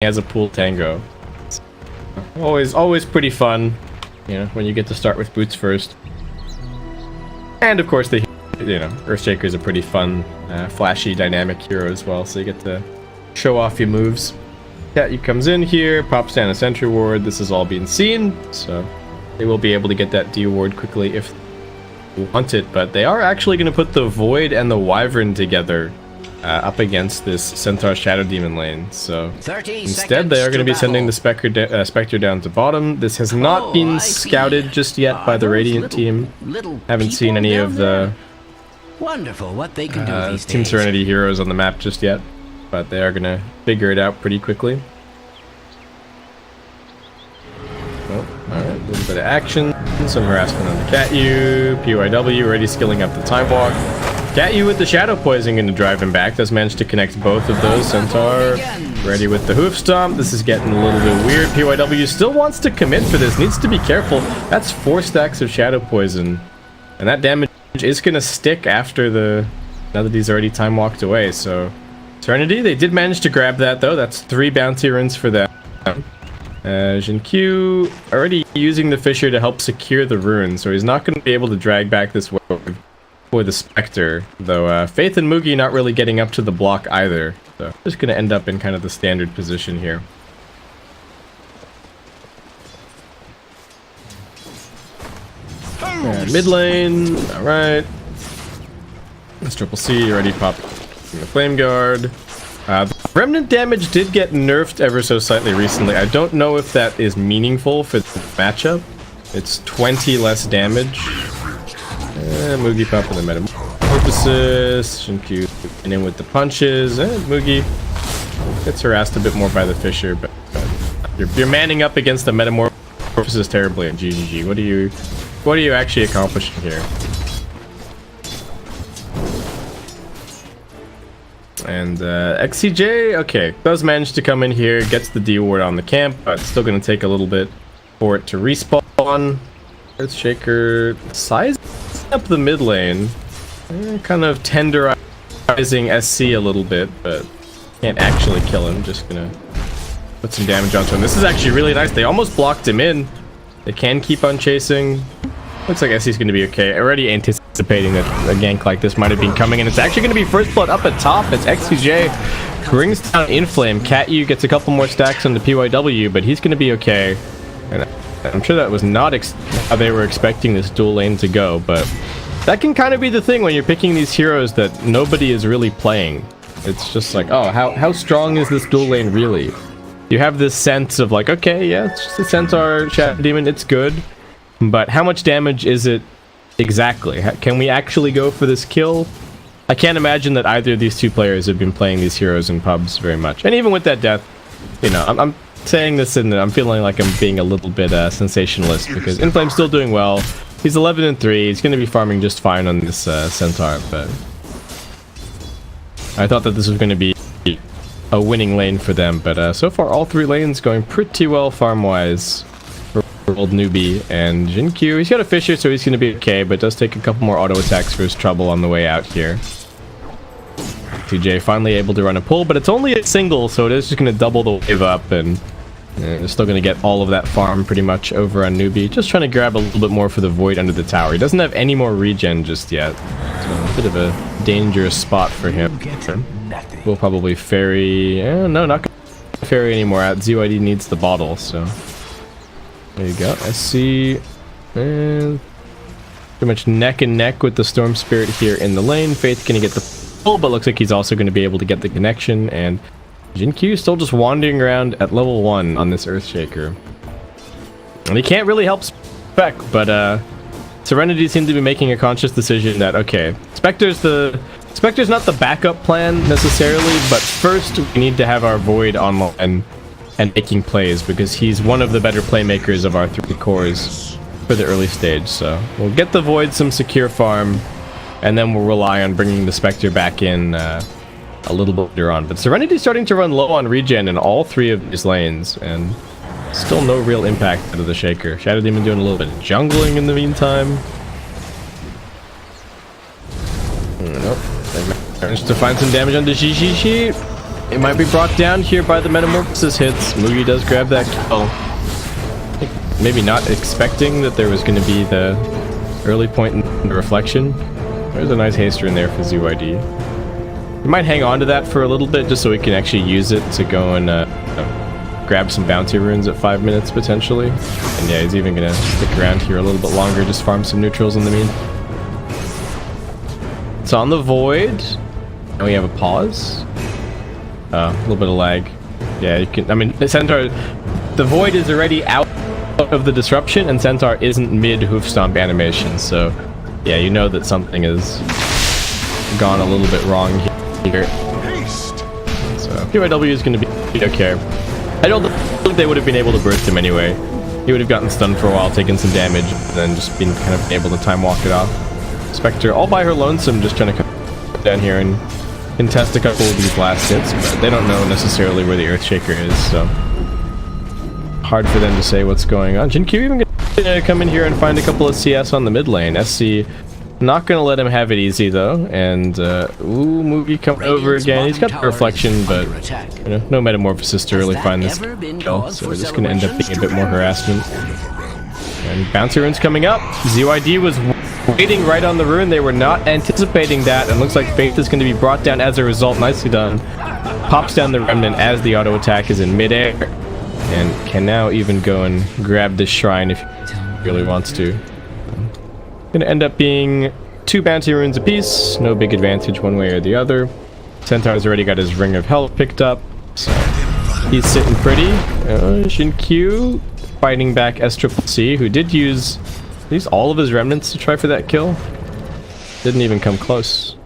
as a pool tango. Always pretty fun, you know, when you get to start with boots first. And of course the, you know, Earthshaker is a pretty fun, flashy, dynamic hero as well, so you get to show off your moves. Cat comes in here, pops down a sentry ward. This is all being seen, so they will be able to get that D ward quickly if they want it, but they are actually going to put the Void and the Wyvern together up against this Centaur Shadow Demon lane. So instead they are going to be sending the Spectre down to bottom. This has not been scouted just yet by the Radiant team. Haven't seen any of the wonderful what they can do these Team days. Serenity heroes on the map just yet, but they are going to figure it out pretty quickly. Oh, alright, a little bit of action, some harassment on the Cat-U, PYW already skilling up the Time Walk. Cat-U with the Shadow Poison going to drive him back, does manage to connect both of those. Centaur ready with the Hoof Stomp. This is getting a little bit weird. PYW still wants to commit for this, needs to be careful. That's 4 stacks of Shadow Poison, and that damage is going to stick after the, now that he's already Time Walked away. So Serenity, they did manage to grab that though. That's 3 bounty runes for them. Jinq already using the Fissure to help secure the rune, so he's not going to be able to drag back this wave for the Spectre, though Faith and Mugi not really getting up to the block either, so just going to end up in kind of the standard position here. Mid lane, alright. This Triple C already popped in the Flame Guard. The Remnant damage did get nerfed ever so slightly recently. I don't know if that is meaningful for the matchup. It's 20 less damage. Mugi popping the Metamorphosis. Jinq in with the punches. Mugi gets harassed a bit more by the Fissure, but you're manning up against the Metamorphosis terribly in GGG. What are you actually accomplishing here? And XCJ, okay, does manage to come in here, gets the D ward on the camp, but it's still going to take a little bit for it to respawn. Earthshaker sizing up the mid lane, kind of tenderizing SC a little bit, but can't actually kill him. Just gonna put some damage onto him. This is actually really nice. They almost blocked him in. They can keep on chasing. Looks like SC's going to be okay. Already anticipating that a gank like this might have been coming, and it's actually going to be first blood up at top. It's XCJ brings down Inflame. Cat-U gets a couple more stacks on the PYW, but he's going to be okay. And I'm sure that was not how they were expecting this dual lane to go, but that can kind of be the thing when you're picking these heroes that nobody is really playing. It's just like, oh, how strong is this dual lane really? You have this sense of like, okay, yeah, it's just a Centaur Shadow Demon, it's good. But how much damage is it exactly? Can we actually go for this kill? I can't imagine that either of these two players have been playing these heroes in pubs very much. And even with that death, you know, I'm saying this and I'm feeling like I'm being a little bit sensationalist, because Inflame's still doing well. He's 11-3. He's going to be farming just fine on this Centaur, but I thought that this was going to be a winning lane for them. But so far, all 3 lanes going pretty well farm-wise. Old Newbee and Jinq. He's got a Fissure, so he's going to be okay, but does take a couple more auto attacks for his trouble on the way out here. TJ finally able to run a pull, but it's only a single, so it is just going to double the wave up, and they're still going to get all of that farm pretty much over on Newbee. Just trying to grab a little bit more for the Void under the tower. He doesn't have any more regen just yet, so a bit of a dangerous spot for him. We'll probably ferry... no, not going to ferry anymore. ZYD needs the bottle, so... There you go. SC, and pretty much neck and neck with the Storm Spirit here in the lane. Faith gonna get the pull, but looks like he's also gonna be able to get the connection. And Jinq still just wandering around at level 1 on this Earthshaker. And he can't really help Spec, but Serenity seemed to be making a conscious decision that, okay, Spectre's not the backup plan necessarily, but first we need to have our Void online and making plays, because he's one of the better playmakers of our 3 cores for the early stage. So we'll get the Void some secure farm, and then we'll rely on bringing the Spectre back in a little bit later on. But Serenity's starting to run low on regen in all 3 of these lanes, and still no real impact out of the Shaker. Shadow Demon doing a little bit of jungling in the meantime. Nope. They managed to find some damage on the GGG. It might be brought down here by the Metamorphosis hits. Mugi does grab that kill. I think maybe not expecting that there was going to be the early point in the reflection. There's a nice haster in there for ZYD. We might hang on to that for a little bit just so we can actually use it to go and grab some bounty runes at 5 minutes potentially. And yeah, he's even going to stick around here a little bit longer, just farm some neutrals in the mean. It's on the Void. And we have a pause. A little bit of lag. Yeah, you can. I mean, Centaur. The Void is already out of the disruption, and Centaur isn't mid hoof stomp animation. So, yeah, you know that something has gone a little bit wrong here. So, PYW is going to be okay. I don't think they would have been able to burst him anyway. He would have gotten stunned for a while, taken some damage, and then just been kind of able to time walk it off. Spectre all by her lonesome, just trying to come down here and contest a couple of these last hits, but they don't know necessarily where the Earthshaker is, so hard for them to say what's going on. Jinkyu even gonna come in here and find a couple of CS on the mid lane. SC not gonna let him have it easy though, and ooh, Mugi coming over again. He's got the reflection, but you know, no Metamorphosis to really find this kill, so we're just gonna end up being a bit more harassment. And bouncy runes coming up. ZYD was waiting right on the rune. They were not anticipating that, and looks like Faith is going to be brought down as a result. Nicely done. Pops down the remnant as the auto attack is in midair, and can now even go and grab this shrine if he really wants to. Going to end up being 2 bounty runes apiece. No big advantage one way or the other. Centaur's already got his Ring of Health picked up, so he's sitting pretty. Shinkyu fighting back SCCC, who did use all of his remnants to try for that kill. Didn't even come close.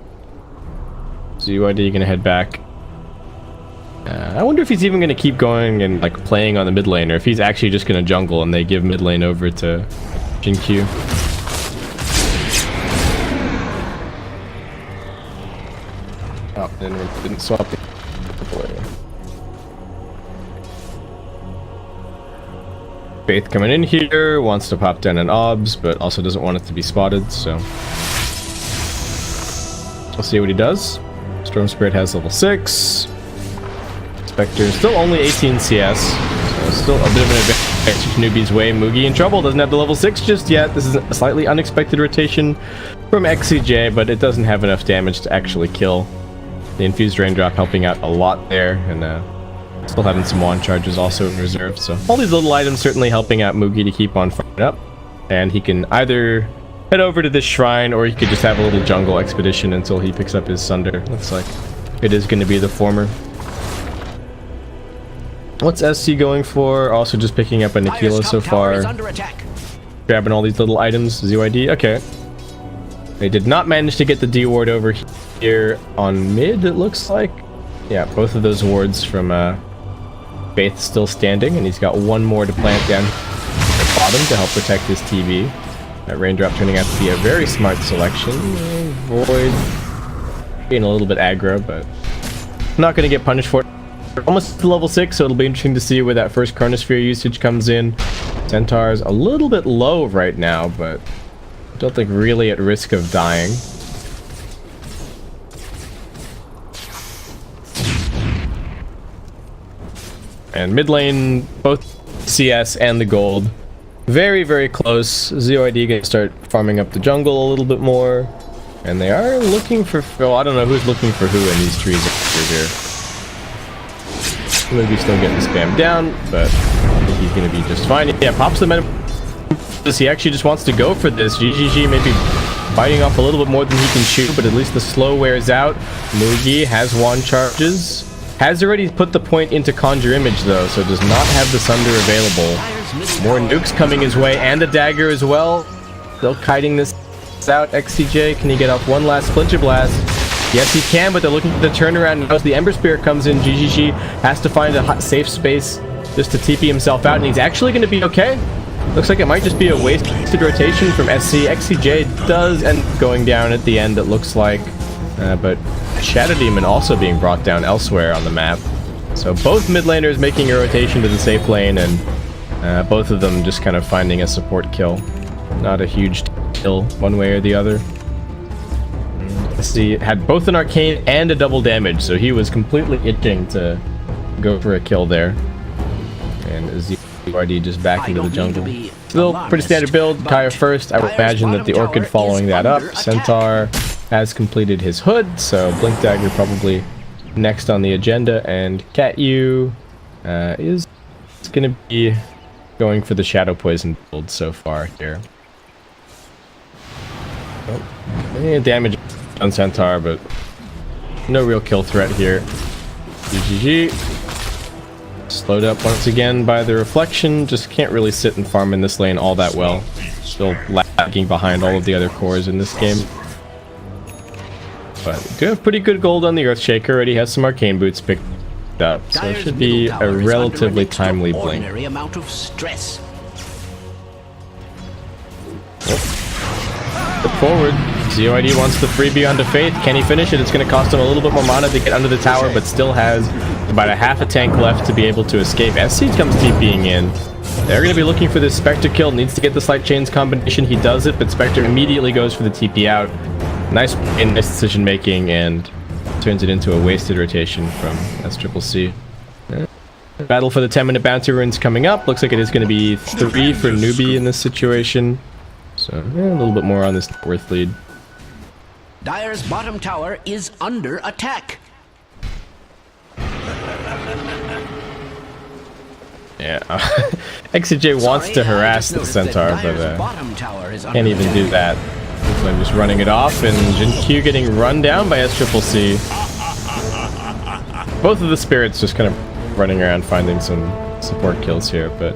ZYD gonna head back. I wonder if he's even gonna keep going and like playing on the mid lane, or if he's actually just gonna jungle and they give mid lane over to Jinkyu. Oh, didn't swap the Faith coming in here, wants to pop down an obs, but also doesn't want it to be spotted, so we'll see what he does. Storm Spirit has level 6. Spectre still only 18 CS, so still a bit of an advantage Newbee's way. Mugi in trouble, doesn't have the level 6 just yet. This is a slightly unexpected rotation from XCJ, but it doesn't have enough damage to actually kill. The Infused Raindrop helping out a lot there, and still having some wand charges also in reserve, so all these little items certainly helping out Mugi to keep on fighting up. And he can either head over to this shrine, or he could just have a little jungle expedition until he picks up his Sunder. Looks like it is going to be the former. What's SC going for? Also just picking up a Nikila so far. Grabbing all these little items. ZYD, okay. They did not manage to get the D ward over here on mid, it looks like. Yeah, both of those wards from Faith still standing, and he's got one more to plant down at the bottom to help protect his TV. That Raindrop turning out to be a very smart selection. Void being a little bit aggro, but not going to get punished for it. Almost to level 6, so it'll be interesting to see where that first Chronosphere usage comes in. Centaur's a little bit low right now, but I don't think really at risk of dying. And mid lane, both CS and the gold, very, very close. ZYD gonna start farming up the jungle a little bit more. And they are looking for... well, I don't know who's looking for who in these trees over here. Maybe still getting spammed down, but I think he's gonna be just fine. Yeah, pops the meta. He actually just wants to go for this. GGG maybe biting off a little bit more than he can shoot, but at least the slow wears out. Mugi has wand charges. Has already put the point into Conjure Image though, so does not have the Sunder available. More nukes coming his way, and the dagger as well. Still kiting this out. XCJ, can he get off one last Splinter Blast? Yes, he can, but they're looking for the turnaround. As the Ember Spirit comes in, GGG has to find a safe space just to TP himself out, and he's actually going to be okay. Looks like it might just be a wasted rotation from SC. XCJ does end up going down at the end, it looks like. But Shadow Demon also being brought down elsewhere on the map. So both mid laners making a rotation to the safe lane, and both of them just kind of finding a support kill. Not a huge kill one way or the other. SC had both an arcane and a double damage, so he was completely itching to go for a kill there. And ZYD just back into the jungle. Still pretty standard build. Kaya first. I would imagine that the Orchid following that up. Centaur has completed his hood, so Blink Dagger probably next on the agenda. And Catyu is going to be going for the Shadow Poison build so far here. Oh, damage on Centaur, but no real kill threat here. GGG. Slowed up once again by the reflection. Just can't really sit and farm in this lane all that well. Still lagging behind all of the other cores in this game. But do have pretty good gold on the Earthshaker. Already has some arcane boots picked up, so it should be a relatively timely blink. Step forward. ZYD wants the freebie onto Faith. Can he finish it? It's going to cost him a little bit more mana to get under the tower, but still has about a half a tank left to be able to escape. SC comes TPing in. They're going to be looking for this Spectre kill. Needs to get the Slight Chains combination. He does it, but Spectre immediately goes for the TP out. Nice decision making, and turns it into a wasted rotation from SCCC. Battle for the 10-minute bounty runes coming up. Looks like it is going to be 3 for Newbee in this situation. So, yeah, a little bit more on this net worth lead. Dire's bottom tower is under attack. Yeah, XCJ wants to harass the Centaur, but can't even do that. So I'm just running it off, and Jin-Q getting run down by SCCC. Both of the spirits just kind of running around finding some support kills here, but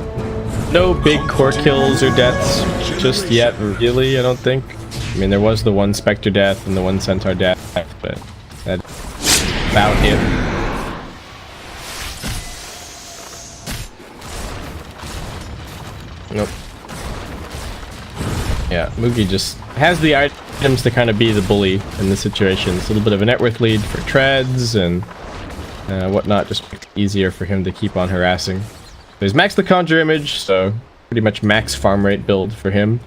no big core kills or deaths just yet, really, I don't think. I mean, there was the one Spectre death and the one Centaur death, but that's about it. Nope. Yeah, Mugi just has the items to kind of be the bully in this situation. It's a little bit of a net worth lead for treads and whatnot, just easier for him to keep on harassing. There's max the Conjure Image, so pretty much max farm rate build for him.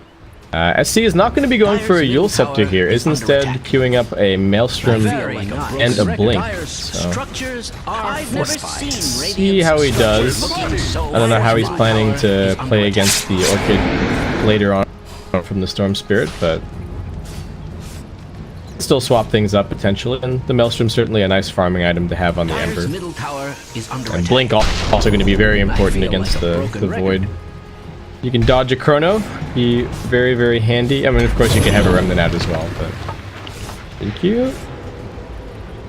SC is not going to be going for a Yule Scepter here, is instead queuing up a Maelstrom and a Blink. So, see how he does. I don't know how he's planning to play against the Orchid later on from the Storm Spirit, but still swap things up potentially, and the Maelstrom's certainly a nice farming item to have on the Ember. And Blink also going to be very important against the Void. You can dodge a Chrono, be very, very handy. I mean, of course, you can have a Remnant out as well, but thank you.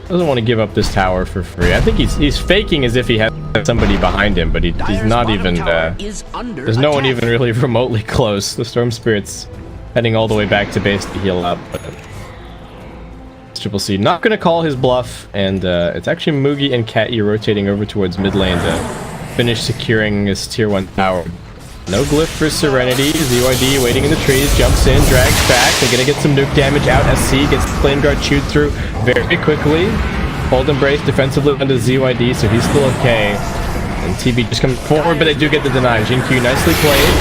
Doesn't want to give up this tower for free. I think he's faking as if he has somebody behind him, but he's not even. There's no one even really remotely close. The Storm Spirit's heading all the way back to base to heal up. But SCCC not going to call his bluff, and it's actually Mugi and Catyu rotating over towards mid lane to finish securing his tier 1 tower. No glyph for Serenity. ZYD waiting in the trees, jumps in, drags back. They're gonna get some nuke damage out. SC gets the Flame Guard chewed through very quickly. Hold Embrace defensively onto ZYD, so he's still okay. And TB just coming forward, but they do get the deny. Jin-Q nicely played.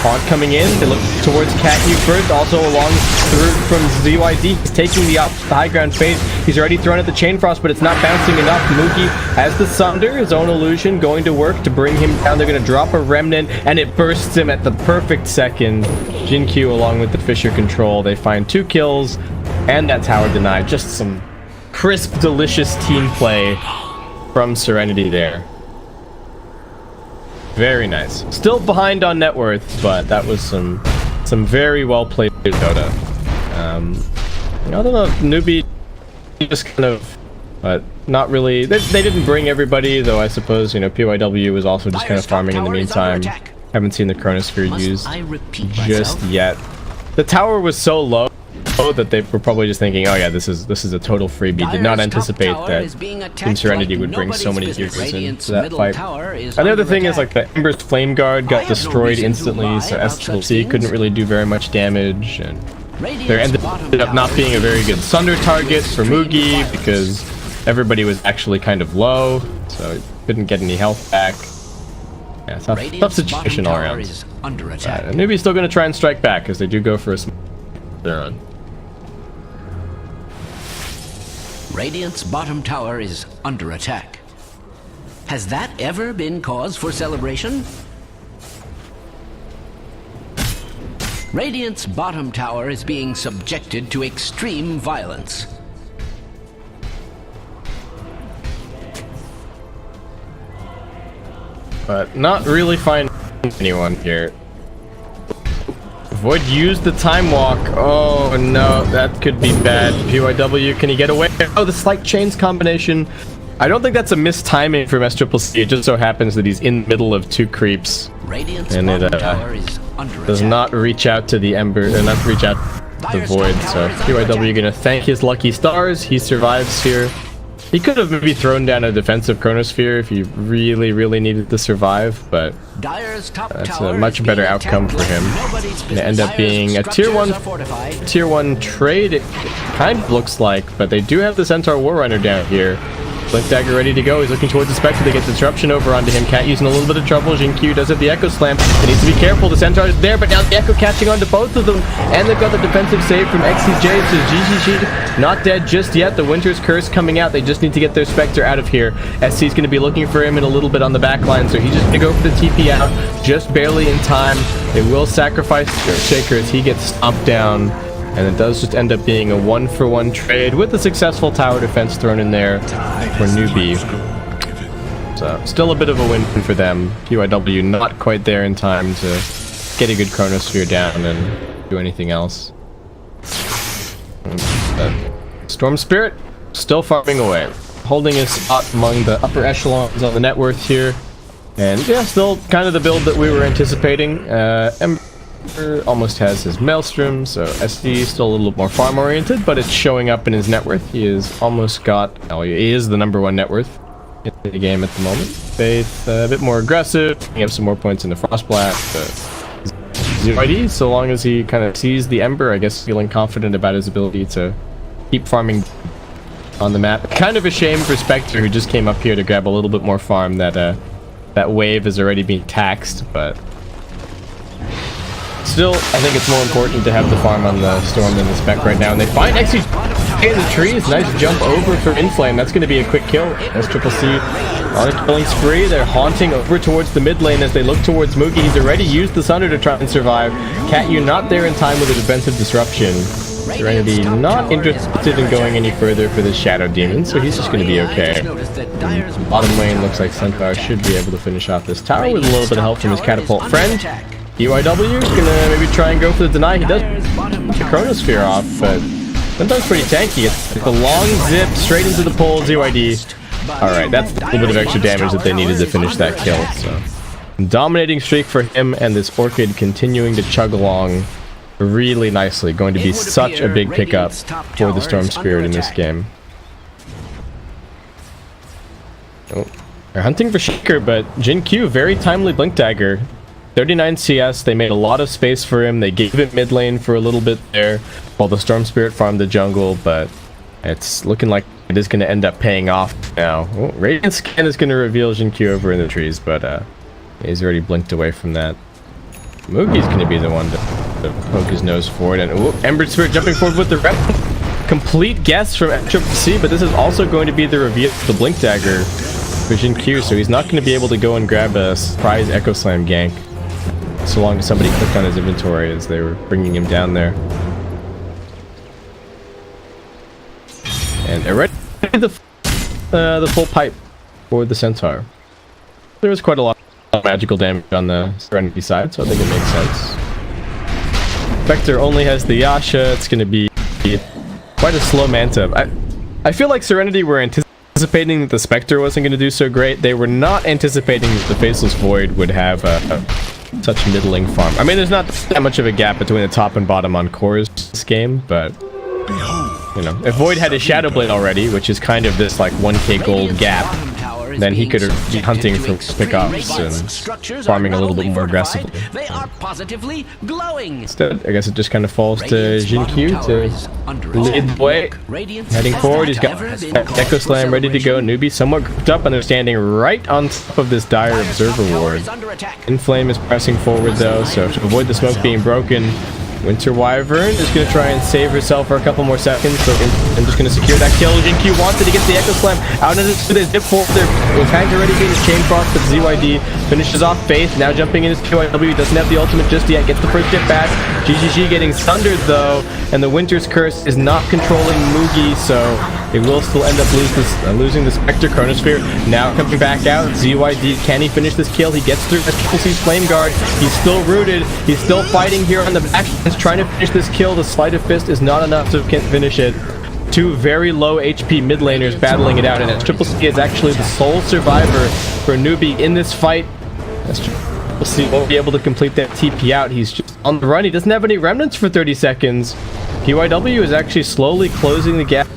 Haunt coming in. They look towards Catyu first, also along through from ZYD. He's taking the high ground phase. He's already thrown at the Chain Frost, but it's not bouncing enough. Mugi has the Sunder, his own illusion, going to work to bring him down. They're going to drop a Remnant, and it bursts him at the perfect second. Jin-Q along with the Fissure control. They find 2 kills, and that tower denied. Just some crisp, delicious team play from Serenity there. Very nice. Still behind on net worth, but that was some very well played Dota. I don't know, Newbee just kind of, but not really. They didn't bring everybody, though. I suppose, you know, PYW was also just kind of farming in the meantime. Haven't seen the Chronosphere used just yet. The tower was so low that they were probably just thinking, oh yeah, this is a total freebie. Did not anticipate that Team Serenity would bring so many heroes into that fight. And the other thing is, like, the Ember's Flame Guard got destroyed instantly, so SCCC couldn't really do very much damage, and there ended up not being a very good Sunder target for Mugi because everybody was actually kind of low, so he couldn't get any health back. Yeah, tough situation all around. And Newbee's still going to try and strike back because they do go for a small their own. Radiant's bottom tower is under attack. Has that ever been cause for celebration? Radiant's bottom tower is being subjected to extreme violence. But not really finding anyone here. Void used the time walk. Oh no, that could be bad. PYW, can he get away? Oh, the slight chains combination. I don't think that's a mistiming from SCCC. It just so happens that he's in the middle of two creeps. Radiant's And it does not reach out to the Ember, not reach out to the Void. So PYW gonna thank his lucky stars. He survives here. He could have maybe thrown down a defensive Chronosphere if he really needed to survive, but that's a much better outcome for him. Gonna end up being a tier 1 trade, it kind of looks like, but they do have the Centaur War Runner down here. Blink Dagger ready to go. He's looking towards the Spectre. They get disruption over onto him. Cat using a little bit of trouble. Jin Q does it. The Echo Slam. They need to be careful. The Centaur is there, but now the Echo catching onto both of them. And they've got the defensive save from XCJ. So GGG not dead just yet. The Winter's Curse coming out. They just need to get their Spectre out of here. SC's going to be looking for him in a little bit on the back line. So he's just going to go for the TP out. Just barely in time. They will sacrifice Shaker as he gets stomped down. And it does just end up being a 1-for-1 trade with a successful tower defense thrown in there for Newbee. So, still a bit of a win for them. PYW not quite there in time to get a good Chronosphere down and do anything else. Storm Spirit still farming away, holding his spot among the upper echelons on the net worth here. And yeah, still kind of the build that we were anticipating. Almost has his Maelstrom, so SD is still a little more farm oriented, but it's showing up in his net worth. He is almost got, oh, he is the #1 net worth in the game at the moment. Faith, a bit more aggressive, picking up some more points in the Frostblast. Zero ID, so long as he kind of sees the Ember, I guess feeling confident about his ability to keep farming on the map. Kind of a shame for Spectre, who just came up here to grab a little bit more farm, that that wave is already being taxed, but still, I think it's more important to have the farm on the Storm than the Spec right now. And they find XCJ in the trees. Nice jump over for Inflame. That's going to be a quick kill. SCCC on a killing spree. They're haunting over towards the mid lane as they look towards Moogie. He's already used the Sunder to try and survive. Catyu not there in time with a defensive disruption. Serenity not interested in going any further for this Shadow Demon, so he's just going to be okay. Bottom lane looks like Centaur should be able to finish off this tower with a little bit of help from his Catapult friend. PYW is gonna maybe try and go for the deny. He does the Chronosphere off, but sometimes pretty tanky. It's the long zip straight into the pole. ZYD. Alright, that's a little bit of extra damage that they needed to finish that kill. So, dominating streak for him, and this Orchid continuing to chug along really nicely. Going to be such a big pickup for the Storm Spirit in this game. Oh, they're hunting for Shaker, but Jin Q, very timely Blink Dagger. 39 CS, they made a lot of space for him. They gave it mid lane for a little bit there while the Storm Spirit farmed the jungle, but it's looking like it is going to end up paying off now. Oh, Radiant Scan is going to reveal Jin Q over in the trees, but he's already blinked away from that. Moogie's going to be the one to poke his nose forward, and Ember Spirit jumping forward with the rep. Complete guess from SCCC, but this is also going to be the reveal of the Blink Dagger for Jin Q, so he's not going to be able to go and grab a surprise Echo Slam gank so long as somebody clicked on his inventory as they were bringing him down there. And already the full pipe for the Centaur. There was quite a lot of magical damage on the Serenity side, so I think it makes sense. Spectre only has the Yasha. It's going to be quite a slow Manta. I feel like Serenity were anticipating that the Spectre wasn't going to do so great. They were not anticipating that the Faceless Void would have such middling farm. I mean, there's not that much of a gap between the top and bottom on cores this game, but you know, if Void had his Shadow Blade already, which is kind of this like 1k gold gap, then he could be hunting for pickups and farming a little bit more aggressively. They are positively glowing. Instead, I guess it just kind of falls to Jin Q to lead the way. Heading forward, he's got Echo Slam ready to go. Newbee somewhat grouped up, and they're standing right on top of this dire Observer Ward. Inflame is pressing forward though, so to avoid the smoke being broken, Winter Wyvern is going to try and save herself for a couple more seconds, so I'm just going to secure that kill. Jinq wanted to get the Echo Slam out into the dip forward. Their tank already being a Chain Frost, but ZYD finishes off Faith. Now jumping in his QIW, doesn't have the ultimate just yet, gets the first dip back. GGG getting sundered though, and the Winter's Curse is not controlling Mugi, so they will still end up losing the Spectre Chronosphere. Now coming back out, ZYD, can he finish this kill? He gets through Triple C's Flame Guard. He's still rooted. He's still fighting here on the back. He's trying to finish this kill. The Sleight of Fist is not enough to finish it. Two very low HP mid laners battling it out, and Triple C is actually the sole survivor for Newbee in this fight. Triple C won't be able to complete that TP out. He's just on the run. He doesn't have any remnants for 30 seconds. PYW is actually slowly closing the gap.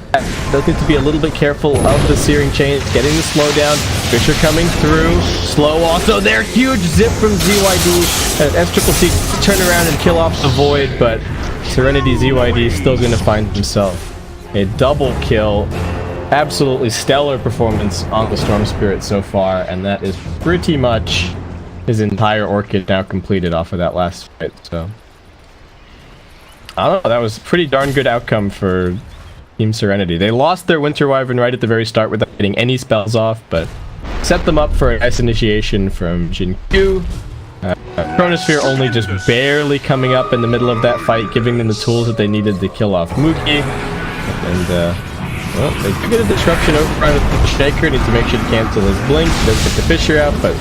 Does need to be a little bit careful of the Searing Chains, getting the slowdown. Fisher coming through. Slow also there. Huge zip from ZYD. As Triple C turn around and kill off the Void, but Serenity ZYD is still going to find himself a double kill. Absolutely stellar performance on the Storm Spirit so far, and that is pretty much his entire Orchid now completed off of that last fight. So I don't know, that was a pretty darn good outcome for Team Serenity. They lost their Winter Wyvern right at the very start without getting any spells off, but set them up for a nice initiation from Jinq. Chronosphere only just barely coming up in the middle of that fight, giving them the tools that they needed to kill off Mugi. And, well, they do get a disruption over front of the Shaker. Needs to make sure to cancel his blink. Does get the Fisher out, but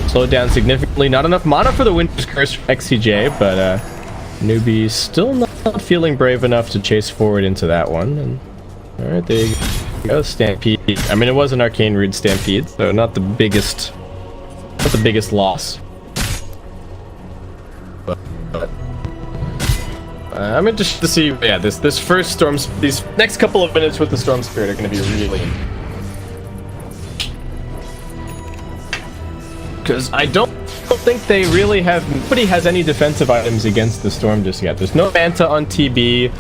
slowed down significantly. Not enough mana for the Winter's Curse for XCJ, but Newbie still not feeling brave enough to chase forward into that one. And alright, there you go. Stampede. I mean, it was an Arcane Root Stampede, so not the biggest loss. But I'm interested to see, yeah, this first Storm, these next couple of minutes with the Storm Spirit are going to be really, because I don't think they really have, nobody has any defensive items against the Storm just yet. There's no Manta on TB,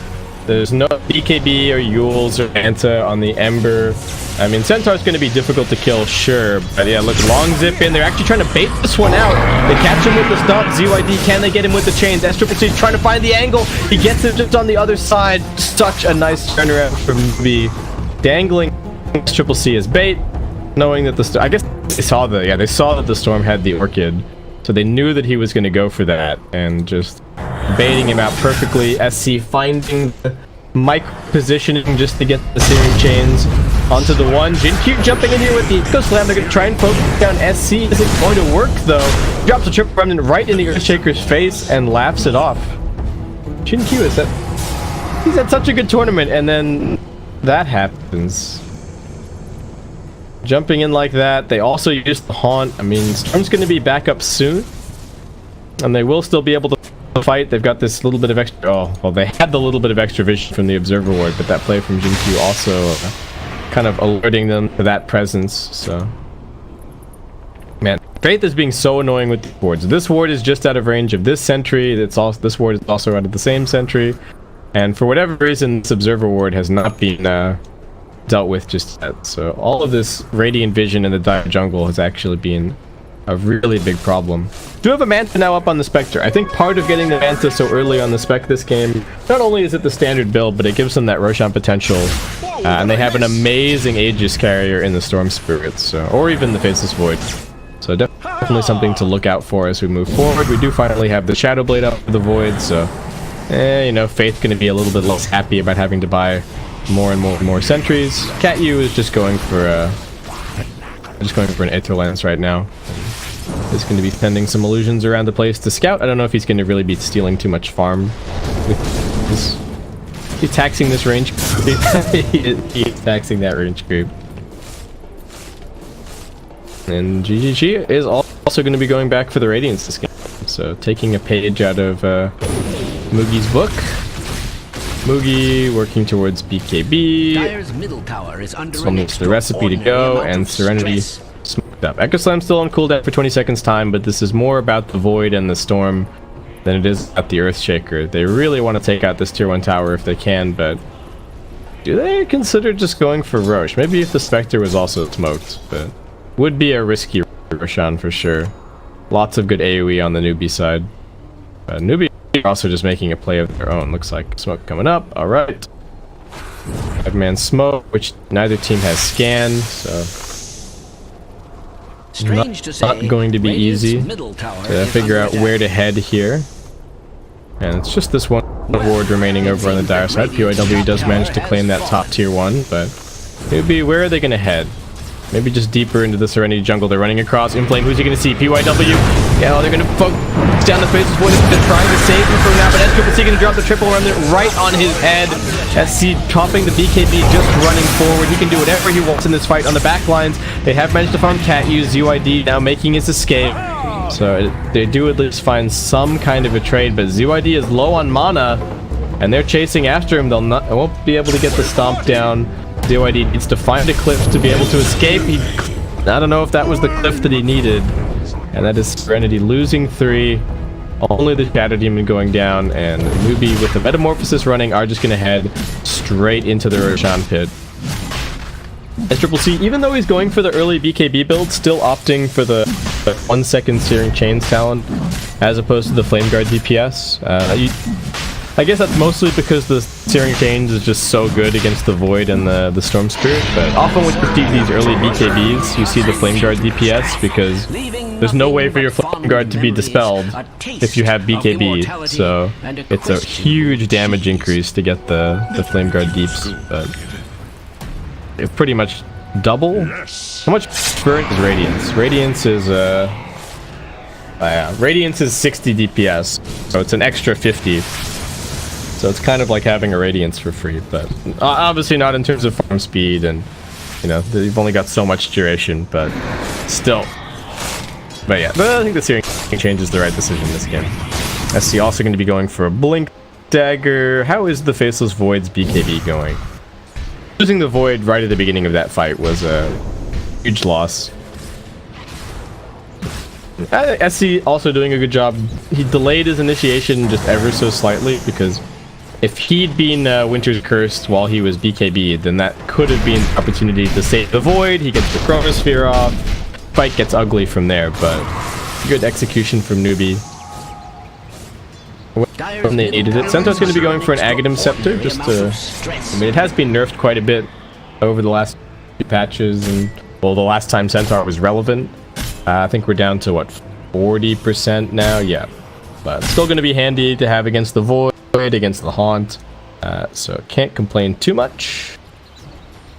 there's no BKB or Yules or Manta on the Ember. I mean, Centaur's going to be difficult to kill, sure, but yeah, look, long zip in. They're actually trying to bait this one out. They catch him with the stomp. ZYD, can they get him with the chains? SCC's trying to find the angle. He gets it just on the other side. Such a nice turnaround from Newbee. Dangling SCC as bait, knowing that the Storm, I guess they saw that the Storm had the Orchid, so they knew that he was going to go for that, and just baiting him out perfectly. SC finding the micro positioning just to get the Searing Chains onto the one. Jinq jumping in here with the Echo Slam. They're going to try and focus down SC. Isn't going to work though. Drops a Triple Remnant right in the Earthshaker's face and laughs it off. Jinq he's had such a good tournament, and then that happens. Jumping in like that. They also used the Haunt. I mean, Storm's going to be back up soon, and they will still be able to fight. They've got this little bit of extra, oh, well, they had the little bit of extra vision from the Observer Ward, but that play from Jinq also kind of alerting them to that presence. So man, Faith is being so annoying with the wards. This ward is just out of range of this sentry. This ward is also out of the same sentry, and for whatever reason this Observer Ward has not been dealt with just yet. So all of this Radiant Vision in the Dire Jungle has actually been a really big problem. Do have a Manta now up on the Spectre. I think part of getting the Manta so early on the Spec this game, not only is it the standard build, but it gives them that Roshan potential. And they have an amazing Aegis carrier in the Storm Spirits, so, or even the Faceless Void. So definitely something to look out for as we move forward. We do finally have the Shadow Blade up for the Void, so you know, Faith going to be a little bit less happy about having to buy more and more sentries. Cat U is just going for an Aether Lance right now. He's going to be sending some illusions around the place to scout. I don't know if he's going to really be stealing too much farm with this. He's taxing this range. He's taxing that range creep. And GGG is also going to be going back for the Radiance this game. So taking a page out of Mugi's book. Mugi working towards BKB. Dire's middle tower is under the recipe to go, and Serenity smoked up. Echo Slam's still on cooldown for 20 seconds time, but this is more about the Void and the Storm than it is about the Earthshaker. They really want to take out this tier 1 tower if they can, but do they consider just going for Roche? Maybe if the Spectre was also smoked, but would be a risky Roshan for sure. Lots of good AoE on the Newbee side. Newbee also just making a play of their own. Looks like smoke coming up. All right. 5-man smoke, which neither team has scan, so not going to be easy to figure out where to head here. And it's just this one ward remaining over on the dire side. PYW does manage to claim that top tier 1, but maybe where are they going to head? Maybe just deeper into the Serenity jungle they're running across. Inflame, who's he going to see? PYW. Yeah, they're going to focus down the faces. They're trying to save him from now, but SCC going to drop the triple run right on his head. SC chopping the BKB, just running forward. He can do whatever he wants in this fight on the back lines. They have managed to farm Cat use ZYD now making his escape. So they do at least find some kind of a trade, but ZYD is low on mana, and they're chasing after him. They won't be able to get the stomp down. ZYD needs to find a cliff to be able to escape. I don't know if that was the cliff that he needed. And that is Serenity losing 3. Only the Shadow Demon going down, and Newbee with the Metamorphosis running are just going to head straight into the Roshan pit. SCC, even though he's going for the early BKB build, still opting for the 1-second Searing Chains talent as opposed to the Flame Guard DPS. I guess that's mostly because the Searing Chains is just so good against the Void and the Storm Spirit, but often when you see these early BKBs, you see the Flame Guard DPS because there's no way for your Flame Guard to be dispelled if you have BKB, so it's a huge damage increase to get the Flame Guard Deeps, but it's pretty much double. How much burn is Radiance? Radiance is 60 DPS, so it's an extra 50. So it's kind of like having a Radiance for free, but obviously not in terms of farm speed, and you know, you've only got so much duration, but still. But yeah, but I think the Searing Change is the right decision in this game. SC also going to be going for a Blink Dagger. How is the Faceless Void's BKB going? Losing the Void right at the beginning of that fight was a huge loss. SC also doing a good job. He delayed his initiation just ever so slightly, because if he'd been Winter's Cursed while he was BKB'd, then that could have been an opportunity to save the Void. He gets the Chronosphere off. Fight gets ugly from there, but good execution from Newbee. When they needed it. Centaur's going to be going for an Aghanim Scepter, just to... I mean, it has been nerfed quite a bit over the last few patches, and, well, the last time Centaur was relevant. I think we're down to, what, 40% now? Yeah. But still going to be handy to have against the Void, against the Haunt. So can't complain too much.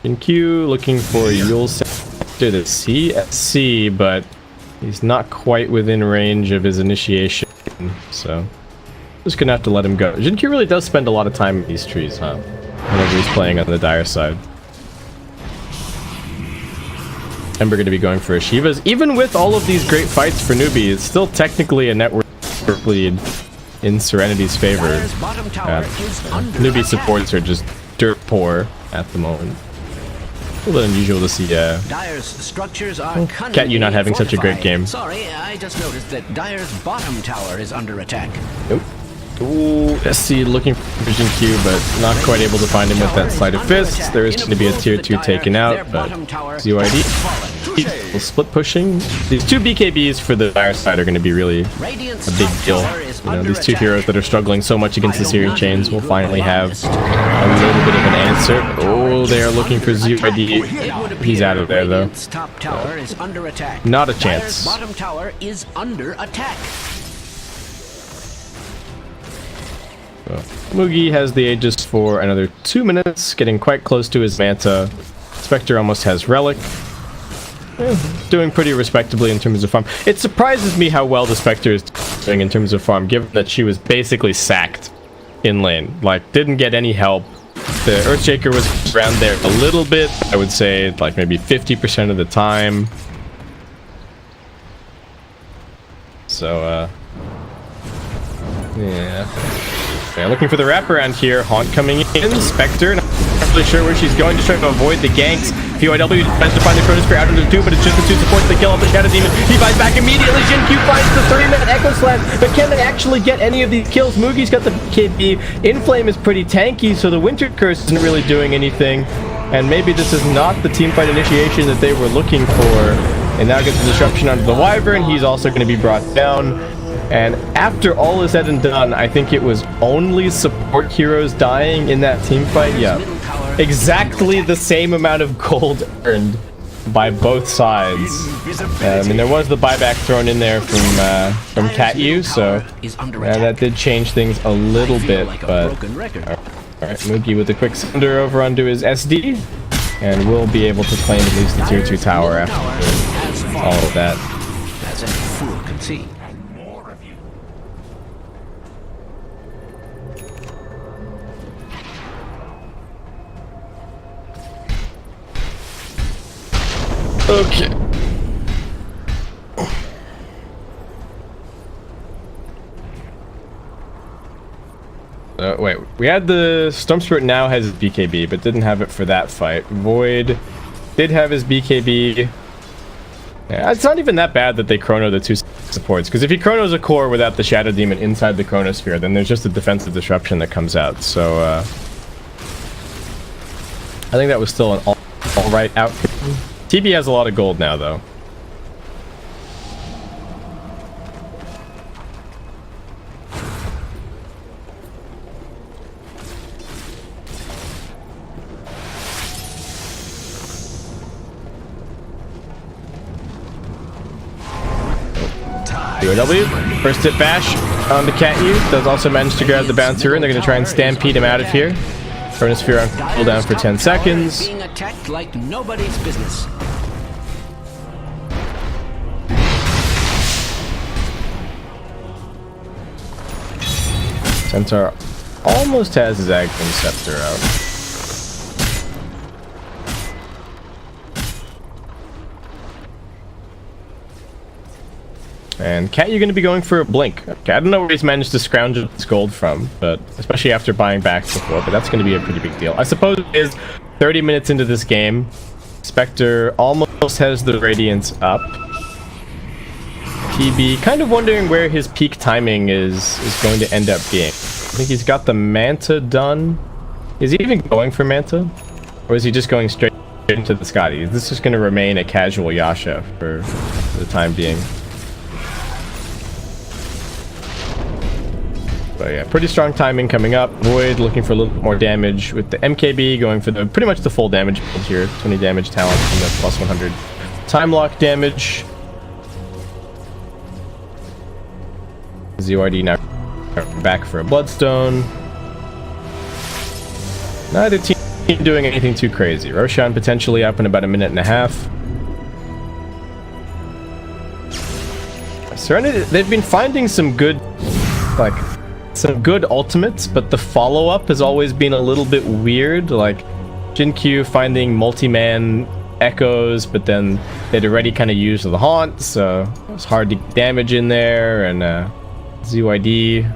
In Q, looking for Yule Scepter to CSC, but he's not quite within range of his initiation. So just going to have to let him go. Jinq really does spend a lot of time in these trees, huh? Whenever he's playing on the dire side. And we're going to be going for Ashivas. Even with all of these great fights for Newbee, it's still technically a network lead in Serenity's favor. Newbee supports are just dirt poor at the moment. A little unusual to see Cat, you not having such a great game. Sorry, I just noticed that Dire's bottom tower is under attack. Nope. Ooh, SC looking for Vision Q, but not quite able to find him with that Sleight of Fist. There is going to be a tier 2 taken out, but ZYD split pushing. These 2 BKBs for the Dire side are going to be really a big deal. You know, these 2 heroes that are struggling so much against the Searing Chains will finally have a little bit of an answer. Oh, they are looking for ZYD. He's out of there, though. Not a chance. Bottom tower is under attack. So, Mugi has the Aegis for another 2 minutes, getting quite close to his Manta. Spectre almost has Relic. Doing pretty respectably in terms of farm. It surprises me how well the Spectre is doing in terms of farm, given that she was basically sacked in lane. Like, didn't get any help. The Earthshaker was around there a little bit, I would say, like maybe 50% of the time. So, yeah. They're looking for the wraparound here. Haunt coming in. Spectre, not really sure where she's going, just trying to avoid the ganks. PYW tries to find the Chronosphere out into the 2, but it's just the 2 supports the kill of the Shadow Demon. He buys back immediately. Jinq finds the 3-minute Echo Slam, but can they actually get any of these kills? Mugi's got the KB. Inflame is pretty tanky, so the Winter Curse isn't really doing anything. And maybe this is not the teamfight initiation that they were looking for. And now gets the disruption onto the Wyvern. He's also going to be brought down. And after all is said and done, I think it was only support heroes dying in that team fight. Yeah, exactly the same amount of gold earned by both sides. I mean, there was the buyback thrown in there from Cat-U, so that did change things a little bit. But alright, Moogie with a quick sender over onto his SD, and we'll be able to claim at least the tier 2 tower after all of that. As any fool can see. Okay. Wait, we had the Storm Spirit now has his BKB, but didn't have it for that fight. Void did have his BKB. Yeah, it's not even that bad that they chrono the two supports, because if he chronos a core without the Shadow Demon inside the Chronosphere, then there's just a defensive disruption that comes out. So I think that was still an alright outcome. TB has a lot of gold now, though. UAW, first hit bash on the Cat-U, does also manage to grab the bouncer, and they're going to try and stampede him out of here. Chronosphere on cooldown for 10 seconds. Being attacked like nobody's business. Centaur almost has his Aghanim Scepter out. And Cat, you're going to be going for a blink. Okay, I don't know where he's managed to scrounge this gold from, but especially after buying back before, but that's going to be a pretty big deal. I suppose it is 30 minutes into this game. Spectre almost has the Radiance up. TB kind of wondering where his peak timing is going to end up being. I think he's got the Manta done. Is he even going for Manta? Or is he just going straight into the Scotty? Is this just going to remain a casual Yasha for the time being? But yeah, pretty strong timing coming up. Void looking for a little bit more damage with the MKB, going for the pretty much the full damage build here. 20 damage talent and the plus 100 time lock damage. ZYD now back for a Bloodstone. Neither team doing anything too crazy. Roshan potentially up in about a minute and a half. Serenity, they've been finding some good, some good ultimates, but the follow-up has always been a little bit weird. Like Jin-Q finding multi-man echoes, but then they'd already kind of used the haunt, so it's hard to get damage in there. And ZYD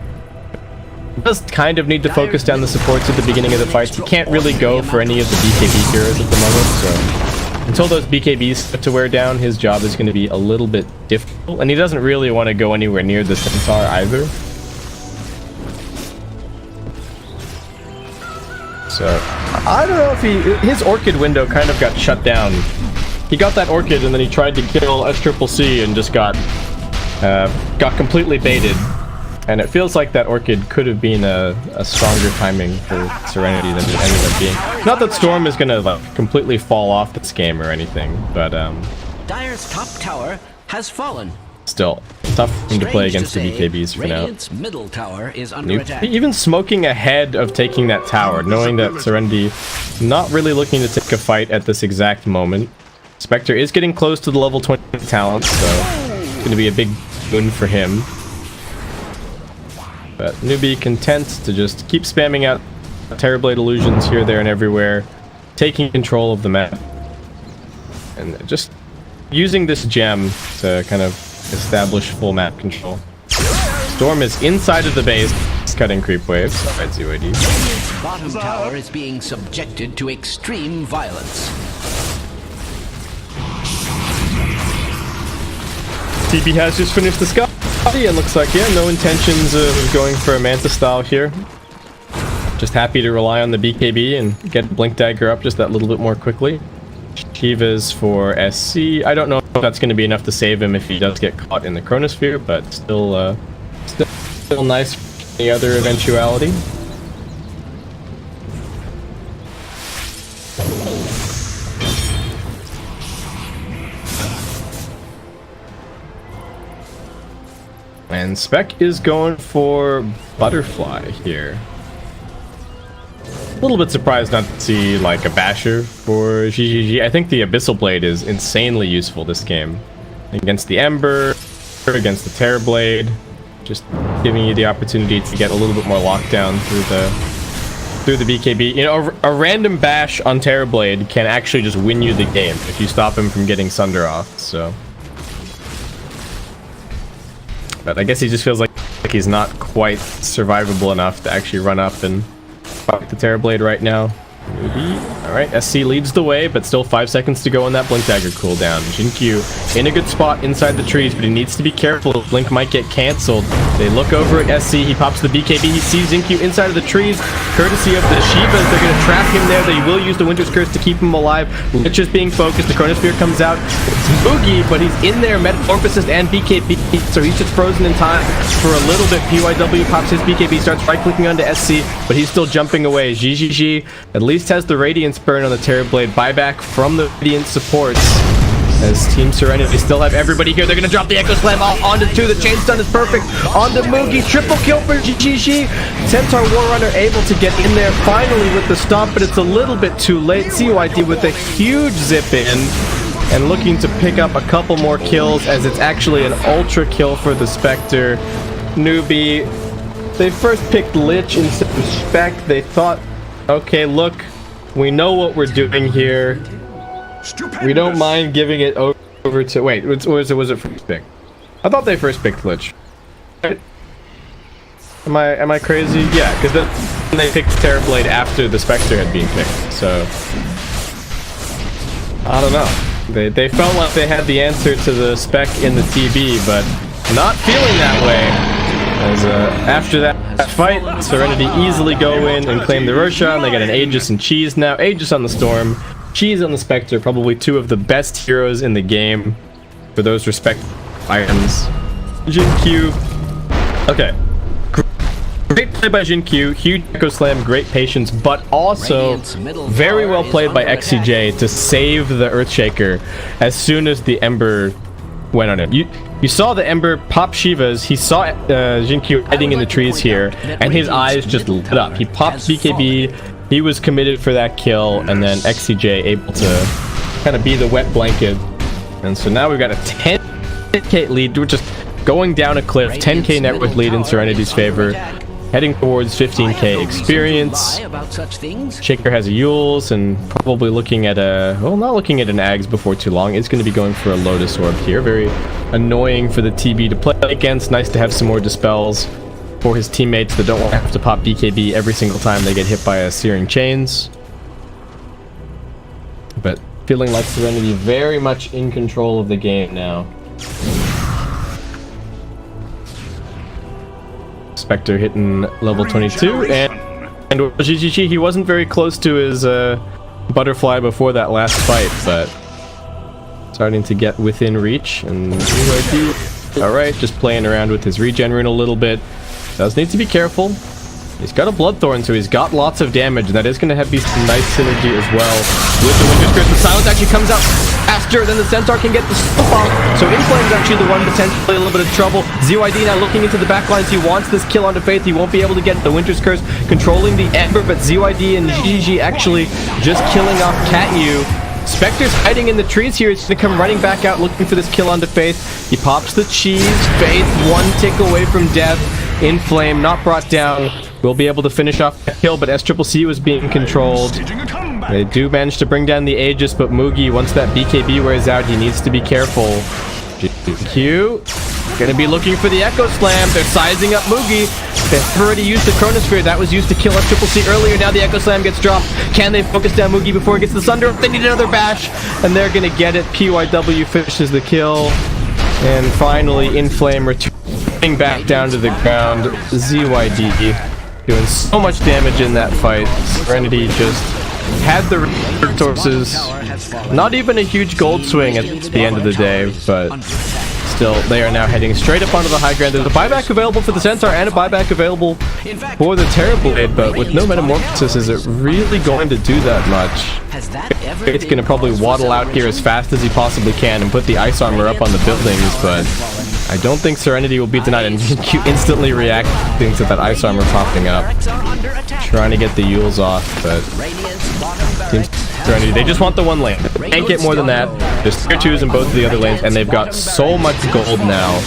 does kind of need to focus down the supports at the beginning of the fights. He can't really go for any of the BKB heroes at the moment, so until those BKBs start to wear down, his job is going to be a little bit difficult, and he doesn't really want to go anywhere near the Centaur either. So I don't know if his Orchid window kind of got shut down. He got that Orchid and then he tried to kill SCCC and just got completely baited. And it feels like that Orchid could have been a stronger timing for Serenity than it ended up being. Not that Storm is gonna completely fall off this game or anything, but Dire's top tower has fallen. Still tough for him to play against the BKBs for now. Radiant's middle tower is under attack. Even smoking ahead of taking that tower, knowing that Serenity not really looking to take a fight at this exact moment. Spectre is getting close to the level 20 talent, so it's going to be a big boon for him. But Newbee content to just keep spamming out Terrorblade illusions here, there, and everywhere, taking control of the map, and just using this gem to kind of establish full map control. Storm is inside of the base, cutting creep waves. Alright, ZYD. Bottom tower is being subjected to extreme violence. TB has just finished the Scotty and looks like, yeah, no intentions of going for a Manta style here. Just happy to rely on the BKB and get Blink Dagger up just that little bit more quickly. Shivas for SC. I don't know if that's going to be enough to save him if he does get caught in the Chronosphere, but still nice for the other eventuality. And Spec is going for Butterfly here. A little bit surprised not to see like a basher for GGG. I think the Abyssal Blade is insanely useful this game. Against the Ember, against the Terrorblade. Just giving you the opportunity to get a little bit more lockdown through the BKB. You know, a random bash on Terrorblade can actually just win you the game if you stop him from getting Sunder off, so. But I guess he just feels like he's not quite survivable enough to actually run up and fight the Terrorblade right now. Alright, SC leads the way, but still 5 seconds to go on that Blink Dagger cooldown. Jinkyu in a good spot inside the trees, but he needs to be careful. Blink might get cancelled. They look over at SC, he pops the BKB, he sees Jinkyu inside of the trees. Courtesy of the Shivas, they're going to trap him there. They will use the Winter's Curse to keep him alive. Lich is being focused, the Chronosphere comes out. It's Boogie, but he's in there, Metamorphosis and BKB, so he's just frozen in time for a little bit. PYW pops his BKB, starts right-clicking onto SC, but he's still jumping away. GGG at least has the Radiance burn on the Terrorblade. Buyback from the Radiant supports. As Team Serenity still have everybody here. They're going to drop the Echo Slam onto 2. The chain stun is perfect. Onto Moogie. Triple kill for GGG. Centaur Warrunner able to get in there finally with the stomp, but it's a little bit too late. CYD with a huge zip in and looking to pick up a couple more kills as it's actually an ultra kill for the Spectre. Newbee. They first picked Lich instead of Spec. They thought, okay, look, we know what we're doing here. We don't mind giving it over to... Wait, was it first pick? I thought they first picked Lich. Am I crazy? Yeah, because then they picked Terrorblade after the Spectre had been picked, so... I don't know. They felt like they had the answer to the Spec in the TB, but not feeling that way. As after that fight, Serenity easily go in and claim the Roshan. They get an Aegis and Cheese now. Aegis on the Storm, Cheese on the Spectre, probably two of the best heroes in the game for those respective items. Jinkyu. Okay. Great play by Jinkyu, huge Echo Slam, great patience, but also very well played by XCJ to save the Earthshaker as soon as the Ember went on it. You saw the Ember pop Shivas, he saw Jinkyu hiding in the trees here, and his eyes just lit up. He popped BKB, he was committed for that kill, and then XCJ able to kind of be the wet blanket. And so now we've got a 10k lead, we're just going down a cliff, 10k network lead in Serenity's favor. Heading towards 15k experience. Shaker has a Yules and probably looking at a... Well, not looking at an Ags before too long. It's going to be going for a Lotus Orb here. Very annoying for the TB to play against. Nice to have some more Dispels for his teammates that don't want to have to pop BKB every single time they get hit by a Searing Chains. But feeling like Serenity very much in control of the game now. Spectre hitting level 22, and GGG, he wasn't very close to his butterfly before that last fight, but starting to get within reach, and alright, just playing around with his regen rune a little bit. Does need to be careful. He's got a Bloodthorn, so he's got lots of damage, and that is going to be some nice synergy as well with the Winter's Curse. The Silence actually comes out faster than the Centaur can get the stuff off, so Inflame's actually the one potentially a little bit of trouble. ZYD now looking into the backlines. He wants this kill onto Faith. He won't be able to get the Winter's Curse, controlling the Ember, but ZYD and GG actually just killing off Catyu. Spectre's hiding in the trees here. He's going to come running back out looking for this kill onto Faith. He pops the cheese. Faith, one tick away from death. Inflame not brought down. Will be able to finish off the kill, but SCCC was being controlled. They do manage to bring down the Aegis, but Moogie, once that BKB wears out, he needs to be careful. Q gonna be looking for the Echo Slam. They're sizing up Moogie. They've already used the Chronosphere. That was used to kill SCCC earlier. Now the Echo Slam gets dropped. Can they focus down Moogie before it gets the Sunder? They need another bash, and they're gonna get it. PYW finishes the kill. And finally, Inflame returning back down to the ground. ZYD doing so much damage in that fight. Serenity just had the resources. Not even a huge gold swing at the end of the day, but still, they are now heading straight up onto the high ground. There's a buyback available for the Centaur and a buyback available for the Terrorblade, but with no Metamorphosis, is it really going to do that much? It's going to probably waddle out here as fast as he possibly can and put the ice armor up on the buildings, but I don't think Serenity will be denied, and you instantly reacting to that ice armor popping up. Trying to get the Yules off, but Team Serenity, they just want the one lane. Can't get more than that. There's tier 2s in both of the other lanes, and they've got so much gold now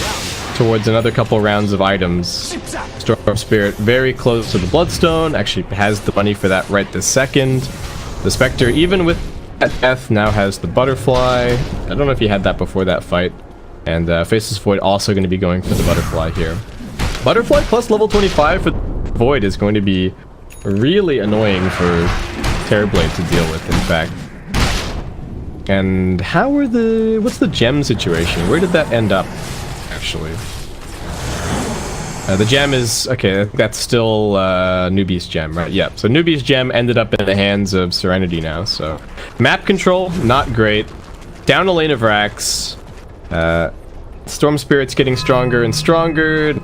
towards another couple rounds of items. Storm Spirit very close to the Bloodstone, actually has the money for that right this second. The Spectre, even with that death, now has the Butterfly. I don't know if he had that before that fight. And Faceless Void also going to be going for the Butterfly here. Butterfly plus level 25 for Void is going to be really annoying for Terrorblade to deal with, in fact. And how are the... what's the gem situation? Where did that end up, actually? The gem is... okay, that's still Newbee's gem, right? Yep, so Newbee's gem ended up in the hands of Serenity now, so... Map control, not great. Down a lane of Rax. Storm Spirit's getting stronger and stronger.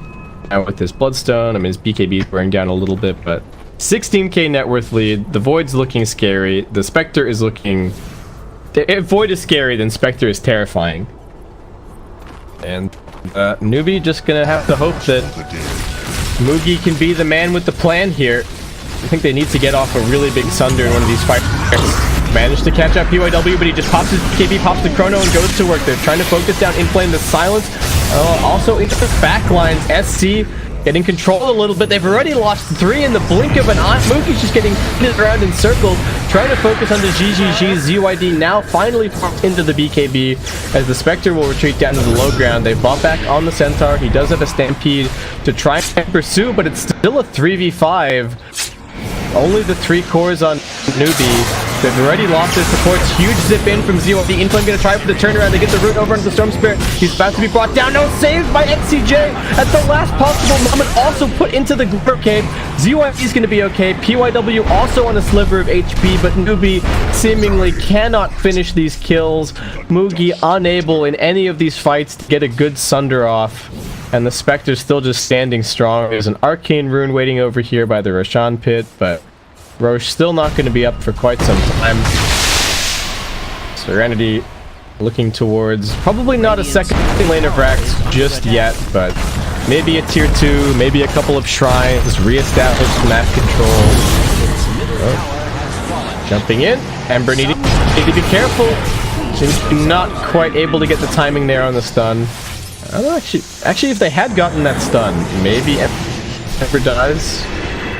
Now with this Bloodstone, I mean, his BKB is wearing down a little bit, but 16k net worth lead. The Void's looking scary. The Spectre is looking... if Void is scary, then Spectre is terrifying. And Newbee just gonna have to hope that Mugi can be the man with the plan here. I think they need to get off a really big Sunder in one of these fights. Managed to catch up PYW, but he just pops his KB, pops the Chrono, and goes to work. They're trying to focus down Inflame, the silence. Also into the back lines. SC getting control a little bit. They've already lost 3 in the blink of an eye. Mookie's just getting hit around in circles, trying to focus on the GGG. ZYD now finally into the BKB as the Spectre will retreat down to the low ground. They bought back on the Centaur. He does have a Stampede to try and pursue, but it's still a 3v5. Only the 3 cores on Newbee. They've already lost their supports. Huge zip in from ZYD. Inflame gonna try for the turnaround. They get the root over into the Storm Spirit. He's about to be brought down. No, saved by XCJ at the last possible moment. Also put into the Glitter Cave. ZYD is gonna be okay. PYW also on a sliver of HP, but Newbee seemingly cannot finish these kills. Mugi unable in any of these fights to get a good Sunder off. And the Spectre's still just standing strong. There's an Arcane Rune waiting over here by the Roshan Pit, but Roche still not going to be up for quite some time. Serenity looking towards probably not a second lane of Rax just yet, but maybe a tier 2, maybe a couple of shrines, re-establish map control. Oh. Jumping in. Ember needing to be careful. She's not quite able to get the timing there on the stun. I don't know, actually, if they had gotten that stun, maybe Ember dies.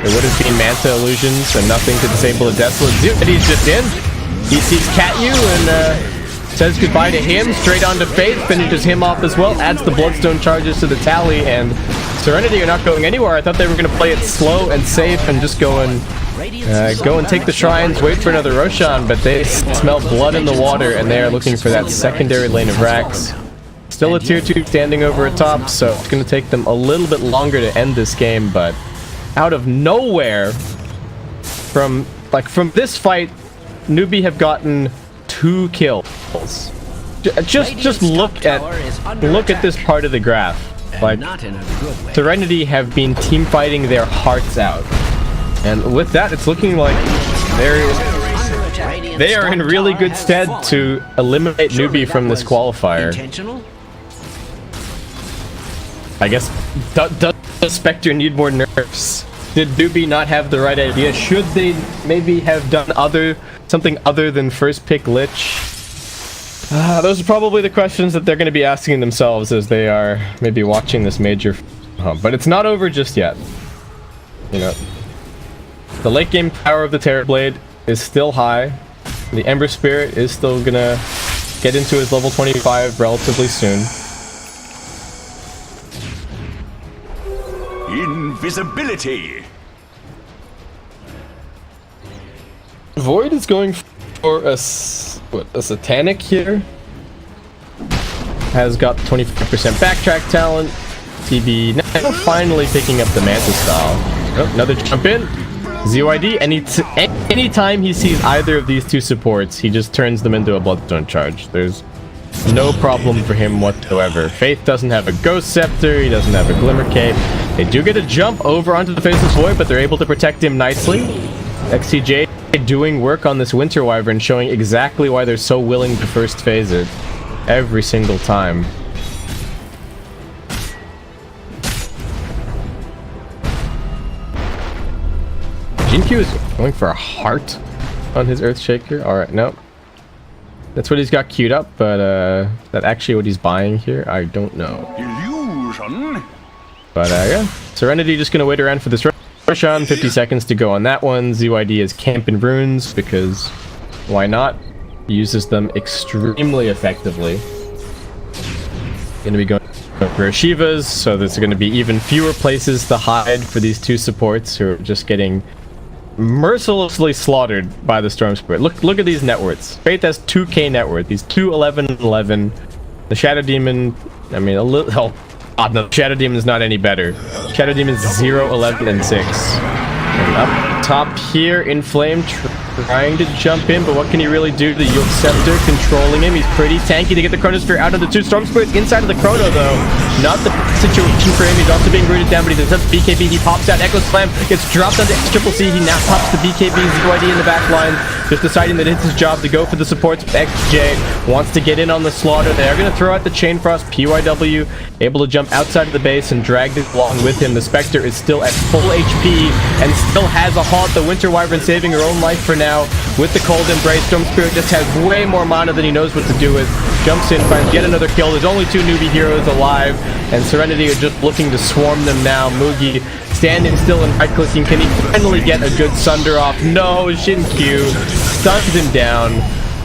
It would have been Manta Illusions and nothing to disable the Desolate. He's just in. He sees Catyu and says goodbye to him. Straight on to Faith, finishes him off as well. Adds the Bloodstone charges to the tally, and Serenity are not going anywhere. I thought they were going to play it slow and safe and just go and take the shrines, wait for another Roshan, but they smell blood in the water and they are looking for that secondary lane of Rax. Still a tier 2 standing over atop, so it's going to take them a little bit longer to end this game, but out of nowhere, from this fight, Newbee have gotten 2 kills. Just look at this part of the graph. Like, Serenity have been team fighting their hearts out, and with that, it's looking like they are in really good stead to eliminate Newbee from this qualifier. I guess, does Spectre need more nerfs? Did Newbee not have the right idea? Should they maybe have done something other than first pick Lich? Those are probably the questions that they're going to be asking themselves as they are maybe watching this major but it's not over just yet. You know, the late game power of the Terrorblade is still high. The Ember Spirit is still going to get into his level 25 relatively soon. Invisibility. Void is going for a Satanic here. Has got 25% backtrack talent. TB now finally picking up the Manta style. Oh, another jump in. ZYD, anytime he sees either of these two supports, he just turns them into a Bloodstone charge. There's no problem for him whatsoever. Faith doesn't have a Ghost Scepter, he doesn't have a Glimmer Cape. They do get a jump over onto the Faceless Void, but they're able to protect him nicely. XCJ doing work on this Winter Wyvern, showing exactly why they're so willing to first phase it every single time. Jinq is going for a heart on his Earthshaker. Alright, no. That's what he's got queued up, but that actually what he's buying here, I don't know. Illusion. But yeah, Serenity just gonna wait around for this Roshan. 50 seconds to go on that one. ZYD is camping runes because why not? He uses them extremely effectively. Gonna be going for Shivas, so there's gonna be even fewer places to hide for these two supports who are just getting mercilessly slaughtered by the Storm Spirit. Look at these net worths. Faith has 2k net worth. He's 2, 11, and 11. The Shadow Demon, I mean, a little... Oh, no, Shadow Demon is not any better. Shadow Demon is 0, 11, and 6. And up top here, Inflame trying to jump in, but what can he really do? The Yoke Scepter controlling him. He's pretty tanky to get the Chronosphere out of the two Storm Spirits. Inside of the Chrono, though, not the situation for him. He's also being rooted down, but he does have BKB. He pops out. Echo Slam gets dropped onto XCCC. He now pops the BKB. ZYD in the back line, just deciding that it's his job to go for the supports. XJ wants to get in on the slaughter. They are going to throw out the Chain Frost. PYW able to jump outside of the base and drag this along with him. The Spectre is still at full HP and still has a haunt. The Winter Wyvern saving her own life for now with the Cold Embrace. Storm Spirit just has way more mana than he knows what to do with. Jumps in, finds yet another kill. There's only 2 Newbee heroes alive, and Serenity are just looking to swarm them now. Mugi standing still and right-clicking. Can he finally get a good Sunder off? No, Shin Q stuns him down.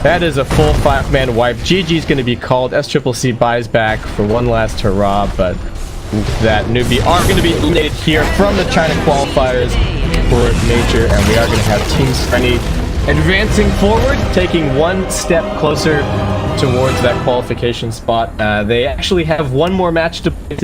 That is a full 5-man wipe. GG's going to be called. SCCC buys back for one last hurrah, but that Newbee are going to be eliminated here from the China qualifiers for Nature, and we are going to have Team Serenity advancing forward, taking one step closer towards that qualification spot. They actually have one more match to play